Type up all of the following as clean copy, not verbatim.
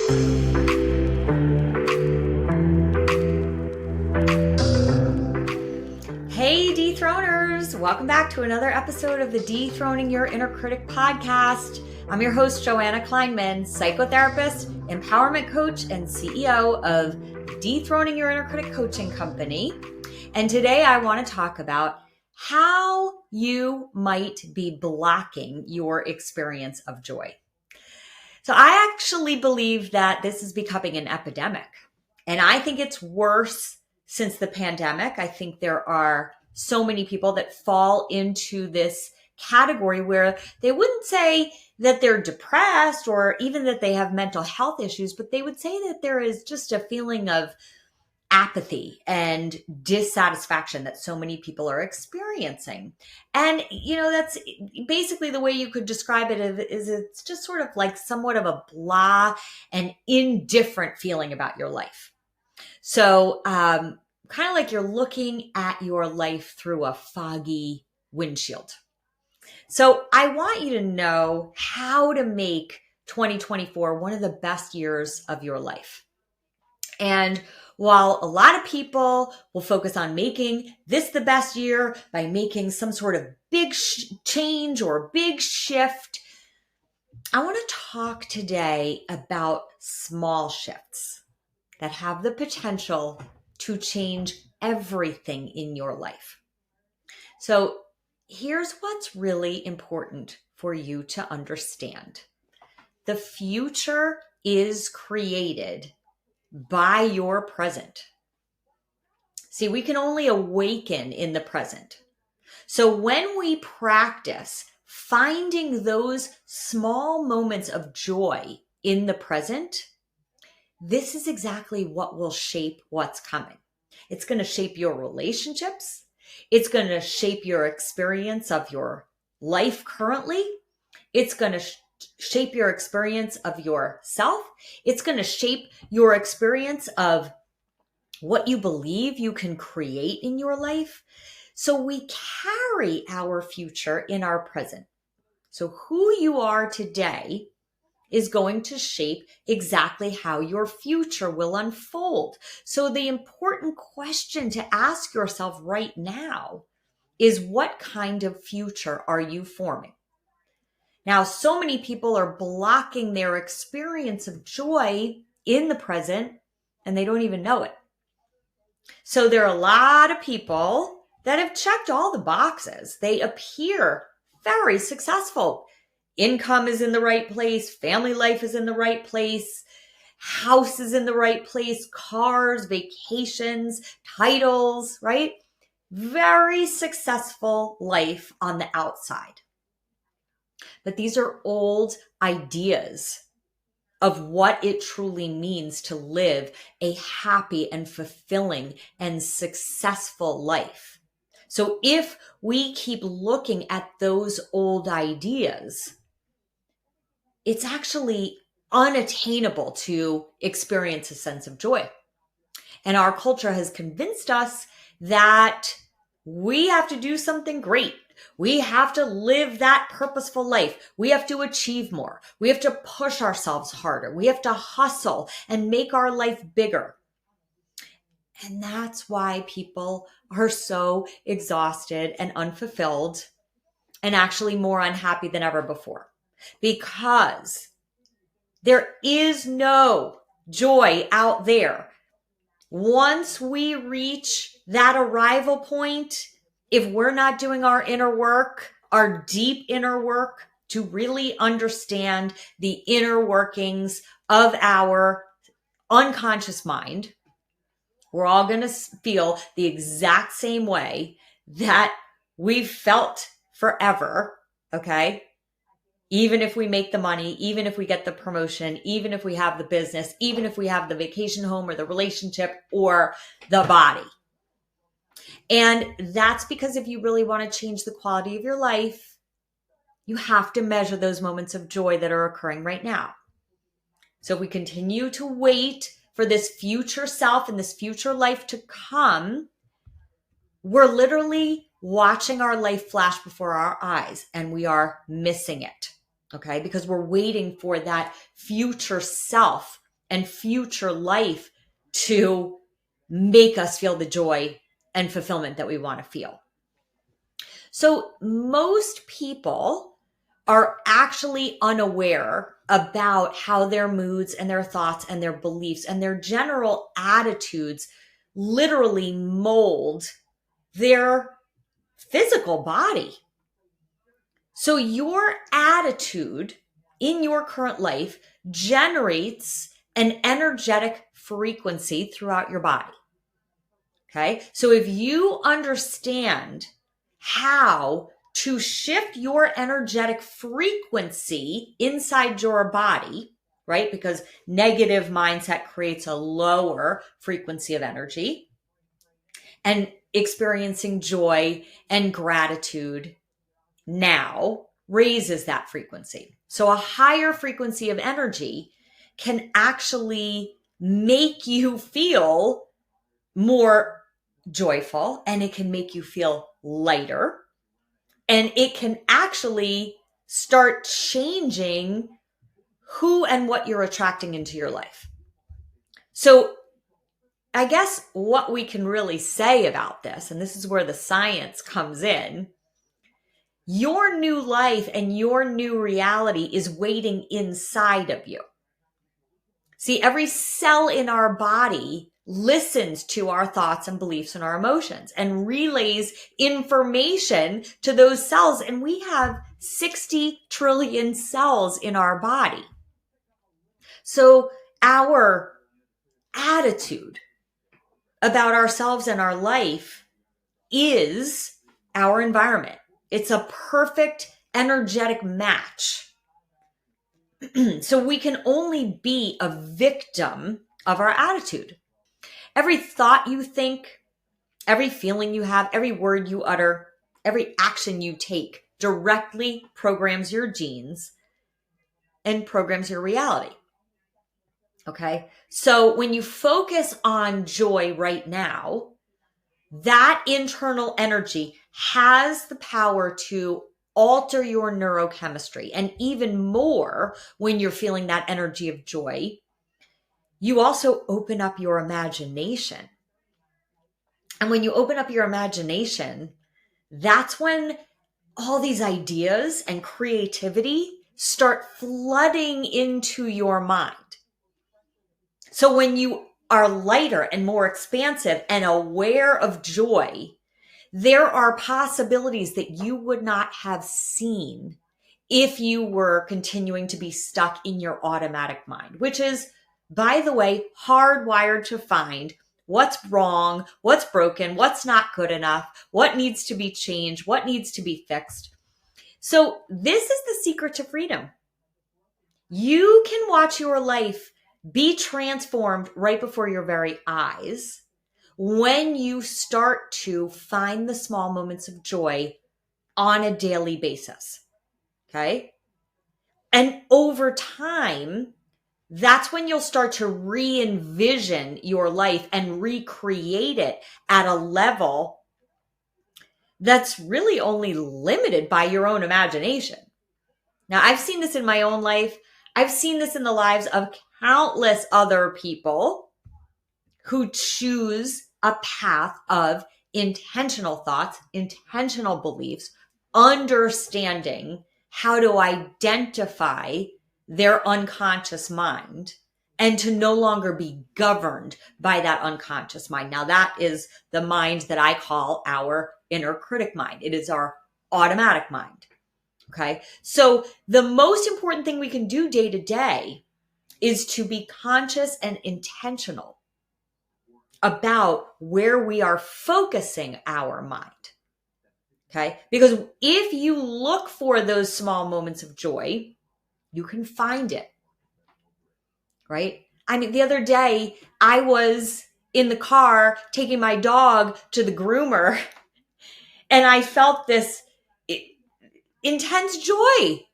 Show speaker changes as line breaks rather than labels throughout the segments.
Hey Dethroners! Welcome back to another episode of the Dethroning Your Inner Critic podcast. I'm your host, Joanna Kleinman, psychotherapist, empowerment coach, and CEO of Dethroning Your Inner Critic Coaching Company. And today I want to talk about how you might be blocking your experience of joy. So I actually believe that this is becoming an epidemic, and I think it's worse since the pandemic. I think there are so many people that fall into this category where they wouldn't say that they're depressed or even that they have mental health issues, but they would say that there is just a feeling of apathy and dissatisfaction that so many people are experiencing. And, that's basically the way you could describe it is it's just sort of like somewhat of a blah and indifferent feeling about your life. So, kind of like you're looking at your life through a foggy windshield. So I want you to know how to make 2024 one of the best years of your life. And while a lot of people will focus on making this the best year by making some sort of big change or big shift, I want to talk today about small shifts that have the potential to change everything in your life. So here's what's really important for you to understand. The future is created by your present. See, we can only awaken in the present. So when we practice finding those small moments of joy in the present, this is exactly what will shape what's coming. It's going to shape your relationships. It's going to shape your experience of your life currently. It's going to shape your experience of yourself. It's going to shape your experience of what you believe you can create in your life. So we carry our future in our present. So who you are today is going to shape exactly how your future will unfold. So the important question to ask yourself right now is, what kind of future are you forming? Now, so many people are blocking their experience of joy in the present, and they don't even know it. So there are a lot of people that have checked all the boxes. They appear very successful. Income is in the right place. Family life is in the right place. House is in the right place. Cars, vacations, titles, right? Very successful life on the outside. But these are old ideas of what it truly means to live a happy and fulfilling and successful life. So if we keep looking at those old ideas, it's actually unattainable to experience a sense of joy. And our culture has convinced us that we have to do something great. We have to live that purposeful life. We have to achieve more. We have to push ourselves harder. We have to hustle and make our life bigger. And that's why people are so exhausted and unfulfilled and actually more unhappy than ever before. Because there is no joy out there. Once we reach that arrival point, if we're not doing our inner work, our deep inner work to really understand the inner workings of our unconscious mind, we're all going to feel the exact same way that we've felt forever, okay? Even if we make the money, even if we get the promotion, even if we have the business, even if we have the vacation home or the relationship or the body. And that's because if you really want to change the quality of your life, you have to measure those moments of joy that are occurring right now. So if we continue to wait for this future self and this future life to come, we're literally watching our life flash before our eyes and we are missing it. Okay, because we're waiting for that future self and future life to make us feel the joy and fulfillment that we want to feel. So most people are actually unaware about how their moods and their thoughts and their beliefs and their general attitudes literally mold their physical body. So your attitude in your current life generates an energetic frequency throughout your body. Okay. So if you understand how to shift your energetic frequency inside your body, right? Because negative mindset creates a lower frequency of energy, and experiencing joy and gratitude now raises that frequency. So a higher frequency of energy can actually make you feel more joyful, and it can make you feel lighter, and it can actually start changing who and what you're attracting into your life. So I guess what we can really say about this, and this is where the science comes in, your new life and your new reality is waiting inside of you. See, every cell in our body listens to our thoughts and beliefs and our emotions and relays information to those cells. And we have 60 trillion cells in our body. So our attitude about ourselves and our life is our environment. It's a perfect energetic match. So we can only be a victim of our attitude. Every thought you think, every feeling you have, every word you utter, every action you take directly programs your genes and programs your reality. Okay? So when you focus on joy right now, that internal energy has the power to alter your neurochemistry. And even more, when you're feeling that energy of joy, you also open up your imagination. And when you open up your imagination, that's when all these ideas and creativity start flooding into your mind. So when you are lighter and more expansive and aware of joy, there are possibilities that you would not have seen if you were continuing to be stuck in your automatic mind, which is, by the way, hardwired to find what's wrong, what's broken, what's not good enough, what needs to be changed, what needs to be fixed. So this is the secret to freedom. You can watch your life be transformed right before your very eyes when you start to find the small moments of joy on a daily basis. Okay? And over time, that's when you'll start to re-envision your life and recreate it at a level that's really only limited by your own imagination. Now, I've seen this in my own life. I've seen this in the lives of countless other people who choose a path of intentional thoughts, intentional beliefs, understanding how to identify their unconscious mind and to no longer be governed by that unconscious mind. Now, that is the mind that I call our inner critic mind. It is our automatic mind. Okay. So the most important thing we can do day to day is to be conscious and intentional about where we are focusing our mind. Okay. Because if you look for those small moments of joy, you can find it. Right. I mean, the other day I was in the car taking my dog to the groomer and I felt this intense joy.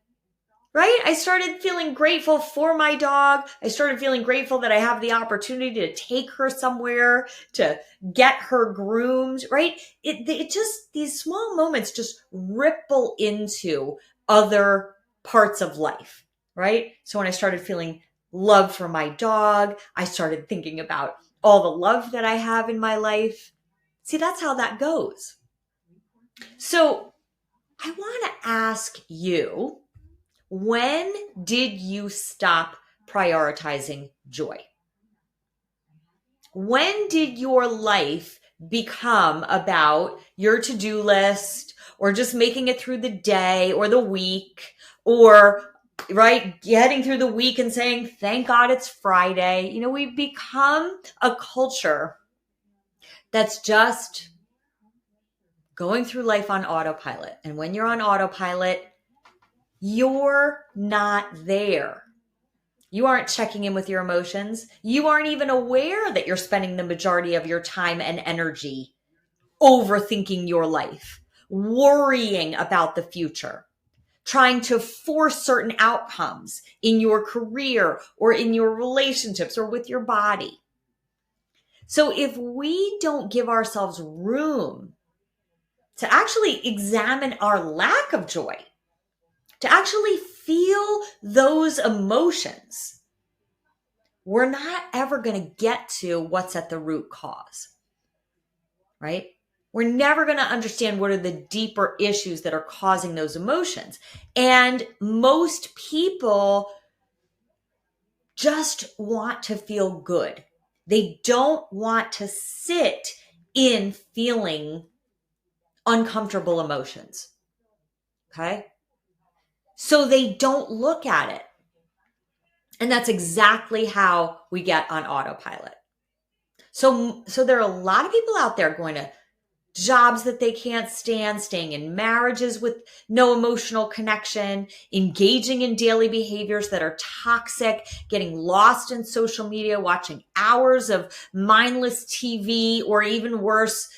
Right? I started feeling grateful for my dog. I started feeling grateful that I have the opportunity to take her somewhere, to get her groomed, right? It just, these small moments just ripple into other parts of life, right? So when I started feeling love for my dog. I started thinking about all the love that I have in my life. See, that's how that goes. So I want to ask you, when did you stop prioritizing joy? When did your life become about your to-do list or just making it through the day or the week, or getting through the week and saying, thank God it's Friday? We've become a culture that's just going through life on autopilot. And when you're on autopilot, you're not there. You aren't checking in with your emotions. You aren't even aware that you're spending the majority of your time and energy overthinking your life, worrying about the future, trying to force certain outcomes in your career or in your relationships or with your body. So if we don't give ourselves room to actually examine our lack of joy, to actually feel those emotions, we're not ever going to get to what's at the root cause, right? We're never going to understand what are the deeper issues that are causing those emotions. And most people just want to feel good. They don't want to sit in feeling uncomfortable emotions. Okay? So they don't look at it. And that's exactly how we get on autopilot. So there are a lot of people out there going to jobs that they can't stand, staying in marriages with no emotional connection, engaging in daily behaviors that are toxic, getting lost in social media, watching hours of mindless TV, or even worse,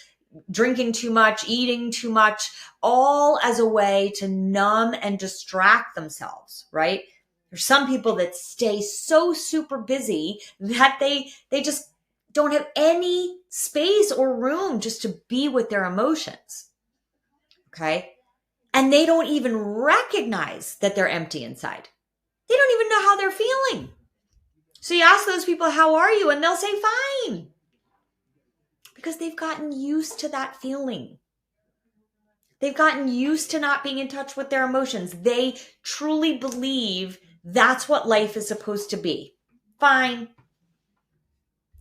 drinking too much, eating too much, all as a way to numb and distract themselves, right? There's some people that stay so super busy that they just don't have any space or room just to be with their emotions. Okay? And they don't even recognize that they're empty inside. They don't even know how they're feeling. So you ask those people, how are you? And they'll say, fine. Because they've gotten used to that feeling. They've gotten used to not being in touch with their emotions. They truly believe that's what life is supposed to be. Fine.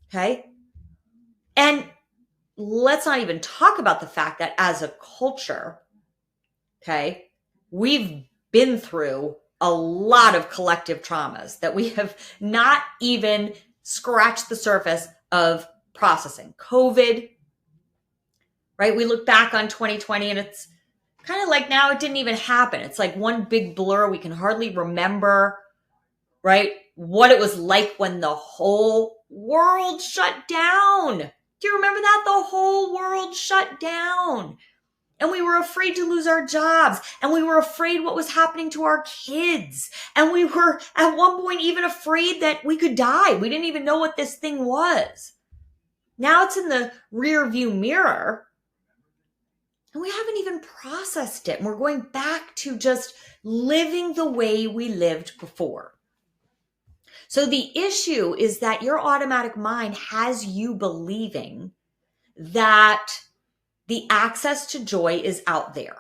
Okay? And let's not even talk about the fact that as a culture, okay, we've been through a lot of collective traumas that we have not even scratched the surface of processing. COVID, right? We look back on 2020 and it's kind of like now it didn't even happen. It's like one big blur. We can hardly remember, right, what it was like when the whole world shut down. Do you remember that? The whole world shut down. And we were afraid to lose our jobs. And we were afraid what was happening to our kids. And we were at one point even afraid that we could die. We didn't even know what this thing was. Now it's in the rear view mirror. And we haven't even processed it. And we're going back to just living the way we lived before. So the issue is that your automatic mind has you believing that the access to joy is out there.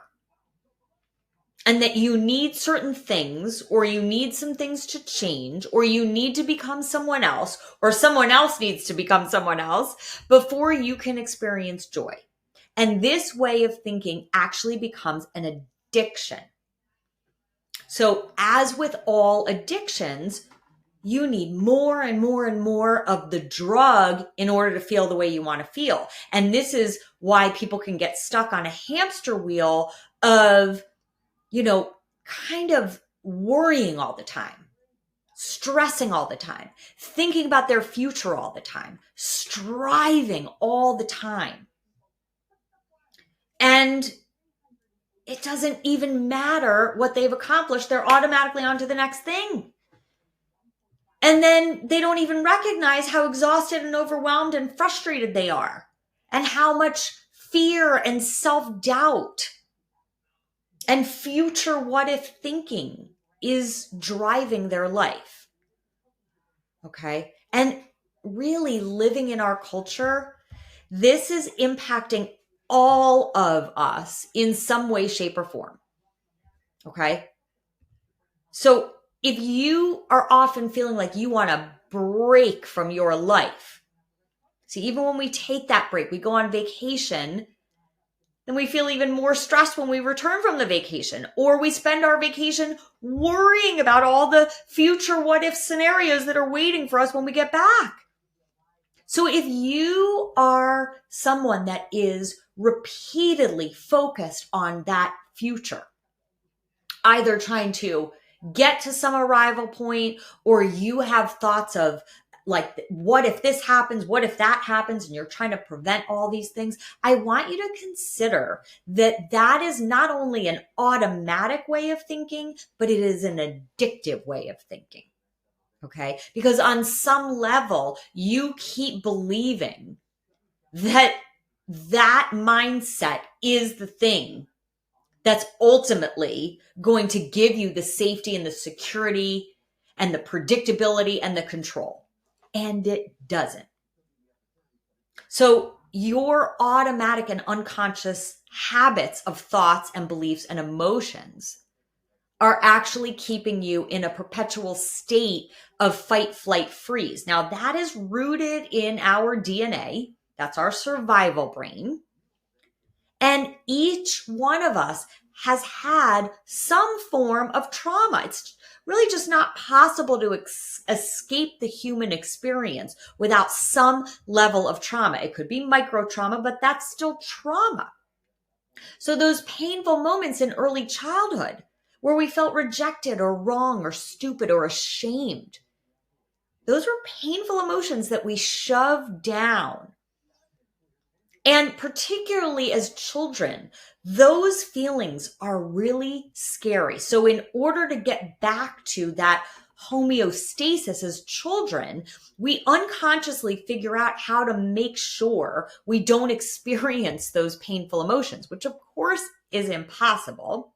And that you need certain things, or you need some things to change, or you need to become someone else, or someone else needs to become someone else before you can experience joy. And this way of thinking actually becomes an addiction. So as with all addictions, you need more and more and more of the drug in order to feel the way you want to feel. And this is why people can get stuck on a hamster wheel of, kind of worrying all the time, stressing all the time, thinking about their future all the time, striving all the time. And it doesn't even matter what they've accomplished. They're automatically on to the next thing. And then they don't even recognize how exhausted and overwhelmed and frustrated they are, and how much fear and self-doubt and future what if thinking is driving their life. Okay. And really living in our culture, this is impacting all of us in some way, shape, or form. Okay. So if you are often feeling like you want to break from your life, see, even when we take that break, we go on vacation, then we feel even more stressed when we return from the vacation, or we spend our vacation worrying about all the future what if scenarios that are waiting for us when we get back. So if you are someone that is repeatedly focused on that future, either trying to get to some arrival point, or you have thoughts of like, what if this happens? What if that happens? And you're trying to prevent all these things. I want you to consider that that is not only an automatic way of thinking, but it is an addictive way of thinking. Okay? Because on some level, you keep believing that that mindset is the thing that's ultimately going to give you the safety and the security and the predictability and the control. And it doesn't. So your automatic and unconscious habits of thoughts and beliefs and emotions are actually keeping you in a perpetual state of fight, flight, freeze. Now that is rooted in our DNA. That's our survival brain. And each one of us has had some form of trauma. It's really just not possible to escape the human experience without some level of trauma. It could be micro trauma, but that's still trauma. So those painful moments in early childhood where we felt rejected or wrong or stupid or ashamed, those were painful emotions that we shoved down. And particularly as children, those feelings are really scary. So in order to get back to that homeostasis as children, we unconsciously figure out how to make sure we don't experience those painful emotions, which of course is impossible.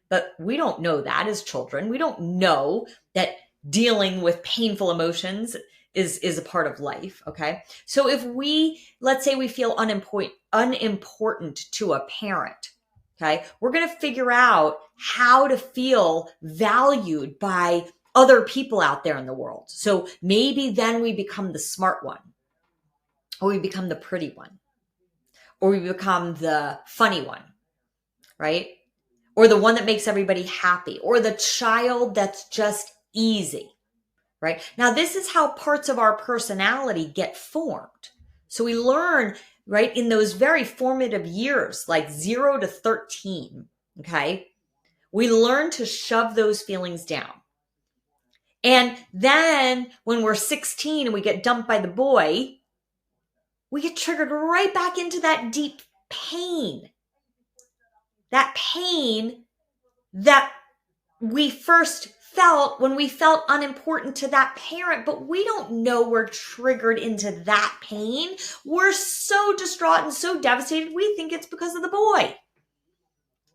But we don't know that as children. We don't know that dealing with painful emotions is a part of life. Okay. So if let's say we feel unimportant to a parent, okay, we're going to figure out how to feel valued by other people out there in the world. So maybe then we become the smart one, or we become the pretty one, or we become the funny one, right? Or the one that makes everybody happy, or the child that's just easy. Right? Now, this is how parts of our personality get formed. So we learn, right, in those very formative years, like 0 to 13, okay, we learn to shove those feelings down. And then when we're 16 and we get dumped by the boy, we get triggered right back into that deep pain. That pain that we first felt when we felt unimportant to that parent, but we don't know we're triggered into that pain. We're so distraught and so devastated, we think it's because of the boy.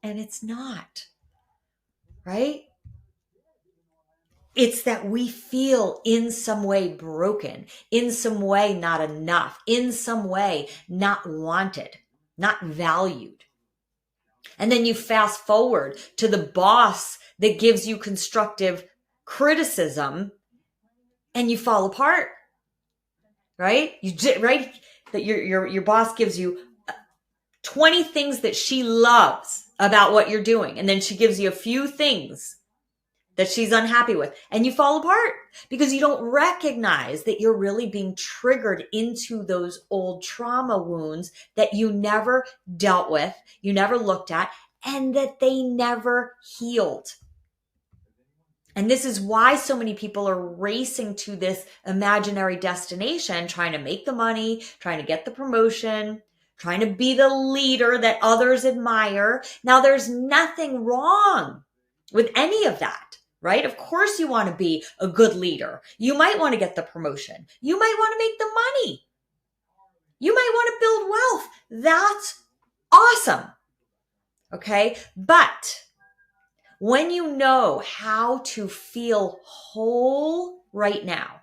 And it's not, right? It's that we feel in some way broken, in some way not enough, in some way not wanted, not valued. And then you fast forward to the boss that gives you constructive criticism and you fall apart, right? Right? That your boss gives you 20 things that she loves about what you're doing. And then she gives you a few things that she's unhappy with, and you fall apart because you don't recognize that you're really being triggered into those old trauma wounds that you never dealt with, you never looked at, and that they never healed. And this is why so many people are racing to this imaginary destination, trying to make the money, trying to get the promotion, trying to be the leader that others admire. Now, there's nothing wrong with any of that. Right? Of course you want to be a good leader. You might want to get the promotion. You might want to make the money. You might want to build wealth. That's awesome. Okay? But when you know how to feel whole right now,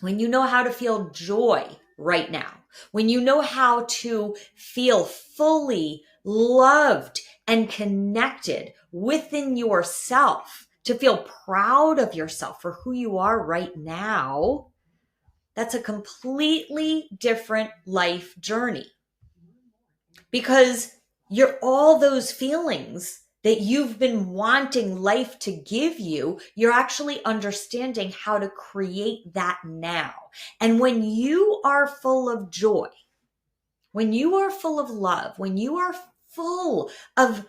when you know how to feel joy right now, when you know how to feel fully loved and connected within yourself, to feel proud of yourself for who you are right now, that's a completely different life journey. Because all those feelings that you've been wanting life to give you, you're actually understanding how to create that now. And when you are full of joy, when you are full of love, when you are full of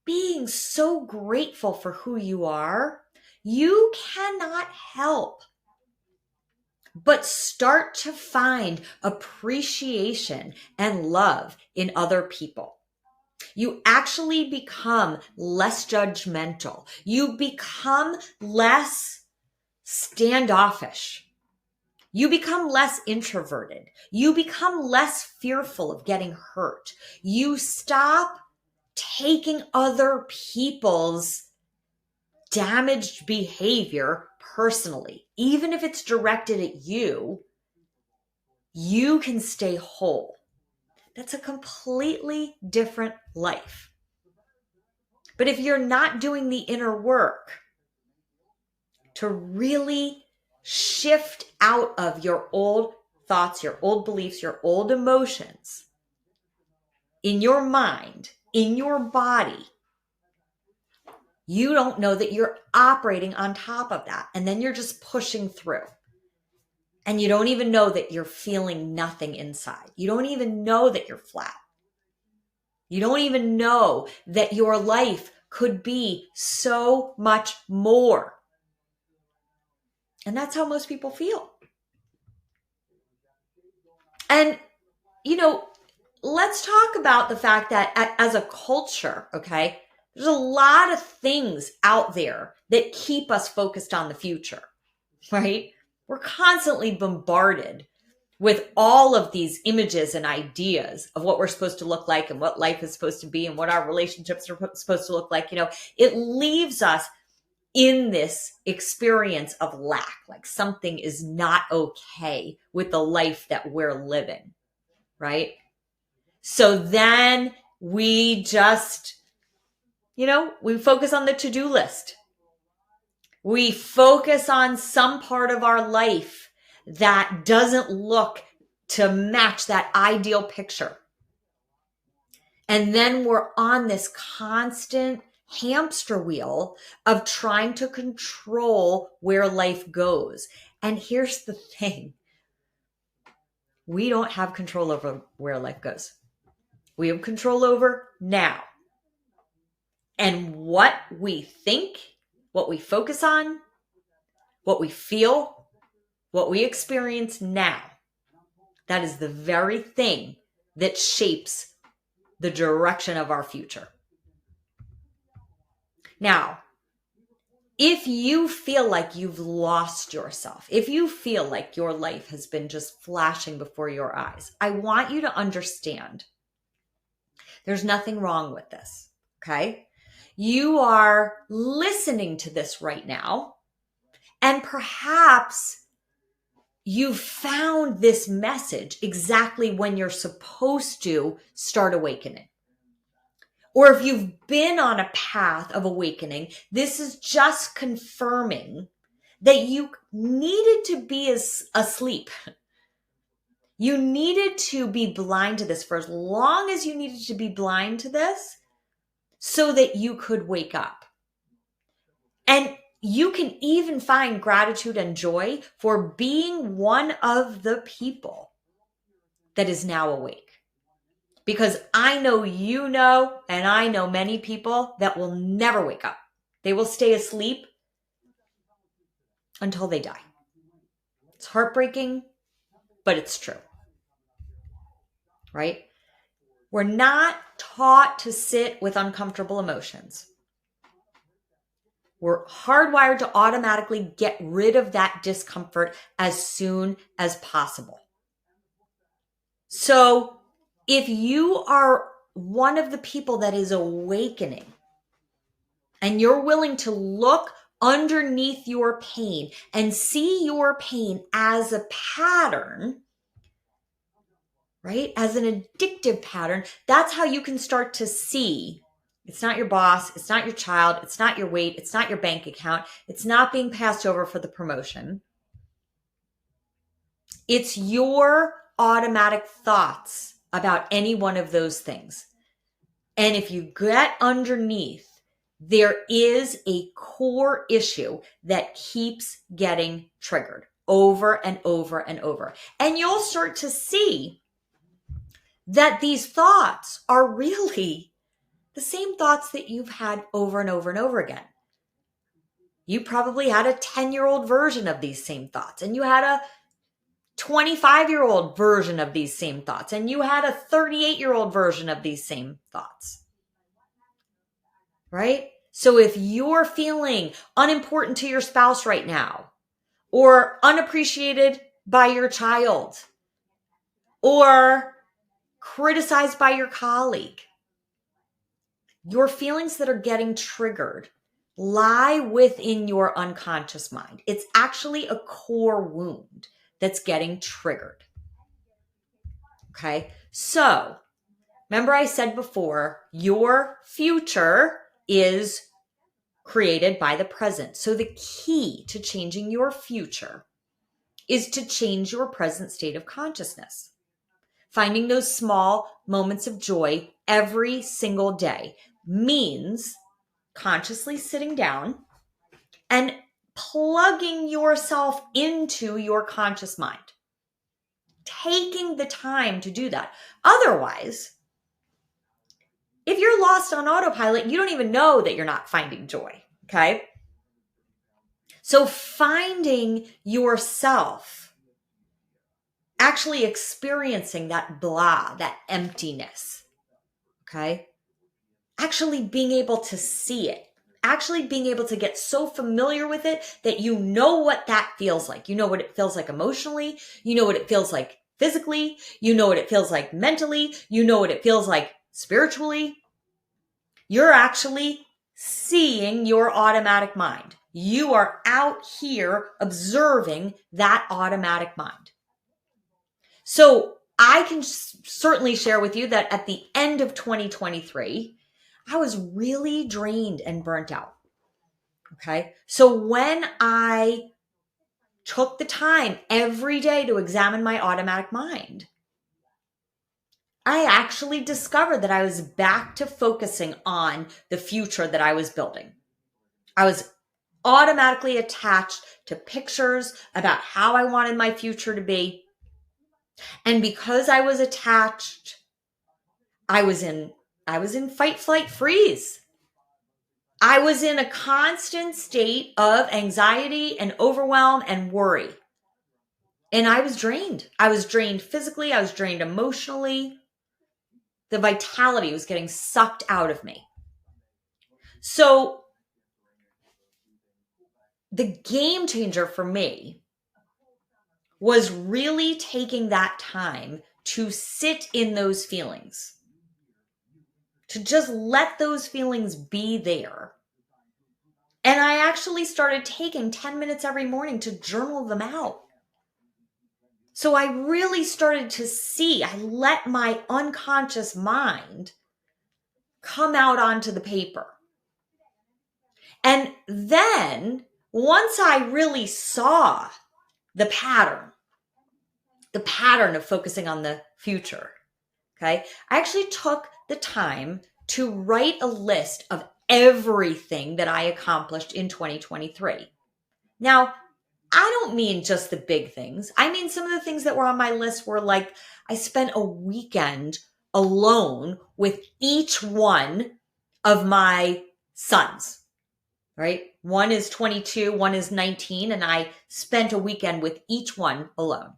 being so grateful for who you are, you cannot help but start to find appreciation and love in other people. You actually become less judgmental. You become less standoffish. You become less introverted. You become less fearful of getting hurt. You stop taking other people's damaged behavior personally. Even if it's directed at you, you can stay whole. That's a completely different life. But if you're not doing the inner work to really shift out of your old thoughts, your old beliefs, your old emotions in your mind, in your body, you don't know that you're operating on top of that. And then you're just pushing through. And you don't even know that you're feeling nothing inside. You don't even know that you're flat. You don't even know that your life could be so much more. And that's how most people feel. And, let's talk about the fact that as a culture, okay, there's a lot of things out there that keep us focused on the future, right? We're constantly bombarded with all of these images and ideas of what we're supposed to look like and what life is supposed to be and what our relationships are supposed to look like. It leaves us in this experience of lack, like something is not okay with the life that we're living, right? So then we just, we focus on the to-do list. We focus on some part of our life that doesn't look to match that ideal picture. And then we're on this constant hamster wheel of trying to control where life goes. And here's the thing. We don't have control over where life goes. We have control over now. And what we think, what we focus on, what we feel, what we experience now, that is the very thing that shapes the direction of our future. Now, if you feel like you've lost yourself, if you feel like your life has been just flashing before your eyes, I want you to understand there's nothing wrong with this, okay? You are listening to this right now, and perhaps you found this message exactly when you're supposed to start awakening. Or if you've been on a path of awakening, this is just confirming that you needed to be asleep. You needed to be blind to this for as long as you needed to be blind to this so that you could wake up. And you can even find gratitude and joy for being one of the people that is now awake. Because I know and I know many people that will never wake up. They will stay asleep until they die. It's heartbreaking, but it's true. Right? We're not taught to sit with uncomfortable emotions. We're hardwired to automatically get rid of that discomfort as soon as possible. So if you are one of the people that is awakening and you're willing to look underneath your pain and see your pain as a pattern, right? As an addictive pattern, that's how you can start to see it's not your boss, it's not your child, it's not your weight, it's not your bank account, it's not being passed over for the promotion. It's your automatic thoughts about any one of those things. And if you get underneath, there is a core issue that keeps getting triggered over and over and over. And you'll start to see that these thoughts are really the same thoughts that you've had over and over and over again. You probably had a 10-year-old version of these same thoughts, and you had a 25-year-old version of these same thoughts, and you had a 38-year-old version of these same thoughts, right? So if you're feeling unimportant to your spouse right now, or unappreciated by your child, or criticized by your colleague, your feelings that are getting triggered lie within your unconscious mind. It's actually a core wound that's getting triggered. Okay, so remember I said before, your future is created by the present. So the key to changing your future is to change your present state of consciousness. Finding those small moments of joy every single day means consciously sitting down and plugging yourself into your conscious mind. Taking the time to do that. Otherwise, if you're lost on autopilot, you don't even know that you're not finding joy, okay? So finding yourself actually experiencing that blah, that emptiness, okay? Actually being able to see it, actually being able to get so familiar with it that you know what that feels like. You know what it feels like emotionally. You know what it feels like physically. You know what it feels like mentally. You know what it feels like spiritually. You're actually seeing your automatic mind. You are out here observing that automatic mind. So I can certainly share with you that at the end of 2023, I was really drained and burnt out. Okay. So when I took the time every day to examine my automatic mind, I actually discovered that I was back to focusing on the future that I was building. I was automatically attached to pictures about how I wanted my future to be. And because I was attached, I was in fight, flight, freeze. I was in a constant state of anxiety and overwhelm and worry. And I was drained. I was drained physically. I was drained emotionally. The vitality was getting sucked out of me. So the game changer for me was really taking that time to sit in those feelings, to just let those feelings be there. And I actually started taking 10 minutes every morning to journal them out. So I really started to see, I let my unconscious mind come out onto the paper. And then once I really saw the pattern of focusing on the future, okay, I actually took the time to write a list of everything that I accomplished in 2023. Now, I don't mean just the big things. I mean, some of the things that were on my list were like, I spent a weekend alone with each one of my sons, right? One is 22, one is 19, and I spent a weekend with each one alone.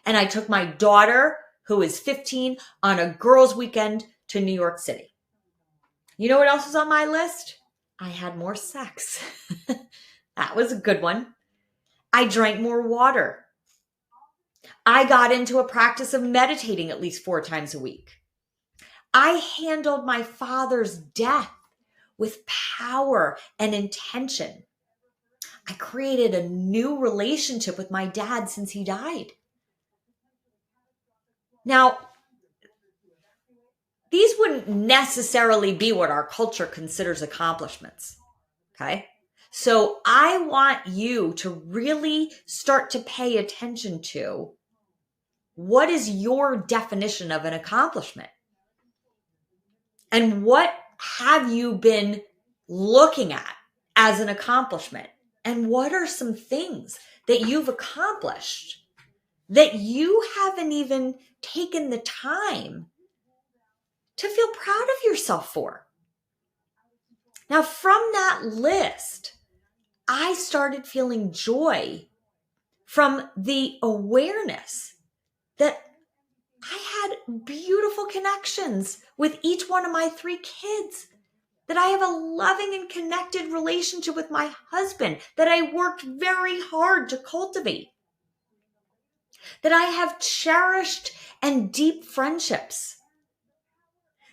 And I took my daughter, who is 15, on a girls' weekend to New York City. You know what else was on my list? I had more sex. That was a good one. I drank more water. I got into a practice of meditating at least 4 times a week. I handled my father's death with power and intention. I created a new relationship with my dad since he died. Now, these wouldn't necessarily be what our culture considers accomplishments, okay? So I want you to really start to pay attention to what is your definition of an accomplishment? And what have you been looking at as an accomplishment? And what are some things that you've accomplished that you haven't even taken the time to feel proud of yourself for? Now, from that list, I started feeling joy from the awareness that I had beautiful connections with each one of my 3 kids, that I have a loving and connected relationship with my husband that I worked very hard to cultivate, that I have cherished and deep friendships,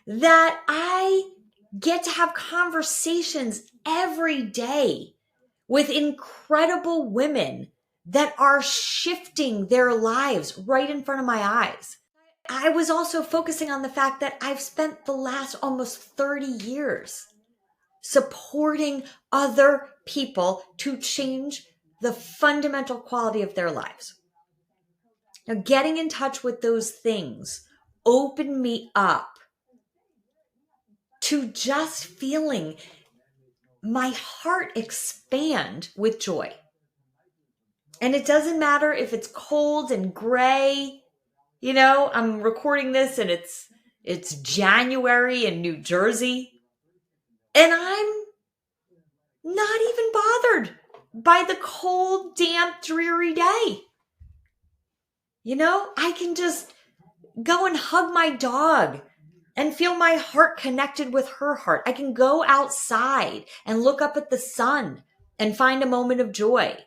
that I get to have conversations every day with incredible women that are shifting their lives right in front of my eyes. I was also focusing on the fact that I've spent the last almost 30 years supporting other people to change the fundamental quality of their lives. Now, getting in touch with those things opened me up to just feeling my heart expand with joy. And it doesn't matter if it's cold and gray. You know, I'm recording this and it's January in New Jersey, and I'm not even bothered by the cold, damp, dreary day. You know, I can just go and hug my dog and feel my heart connected with her heart. I can go outside and look up at the sun and find a moment of joy.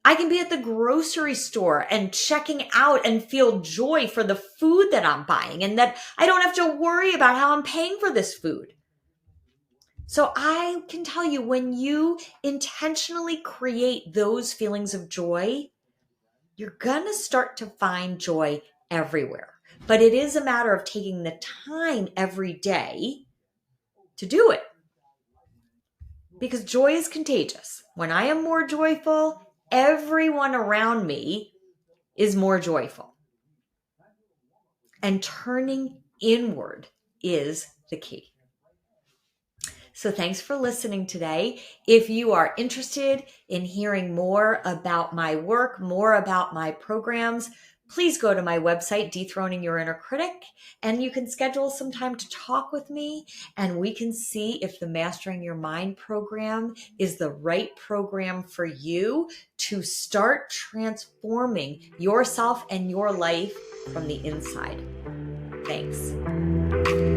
I can be at the grocery store and checking out and feel joy for the food that I'm buying, and that I don't have to worry about how I'm paying for this food. So I can tell you, when you intentionally create those feelings of joy, you're going to start to find joy everywhere. But it is a matter of taking the time every day to do it. Because joy is contagious. When I am more joyful, everyone around me is more joyful. And turning inward is the key. So thanks for listening today. If you are interested in hearing more about my work, more about my programs, please go to my website, Dethroning Your Inner Critic, and you can schedule some time to talk with me, and we can see if the Mastering Your Mind program is the right program for you to start transforming yourself and your life from the inside. Thanks.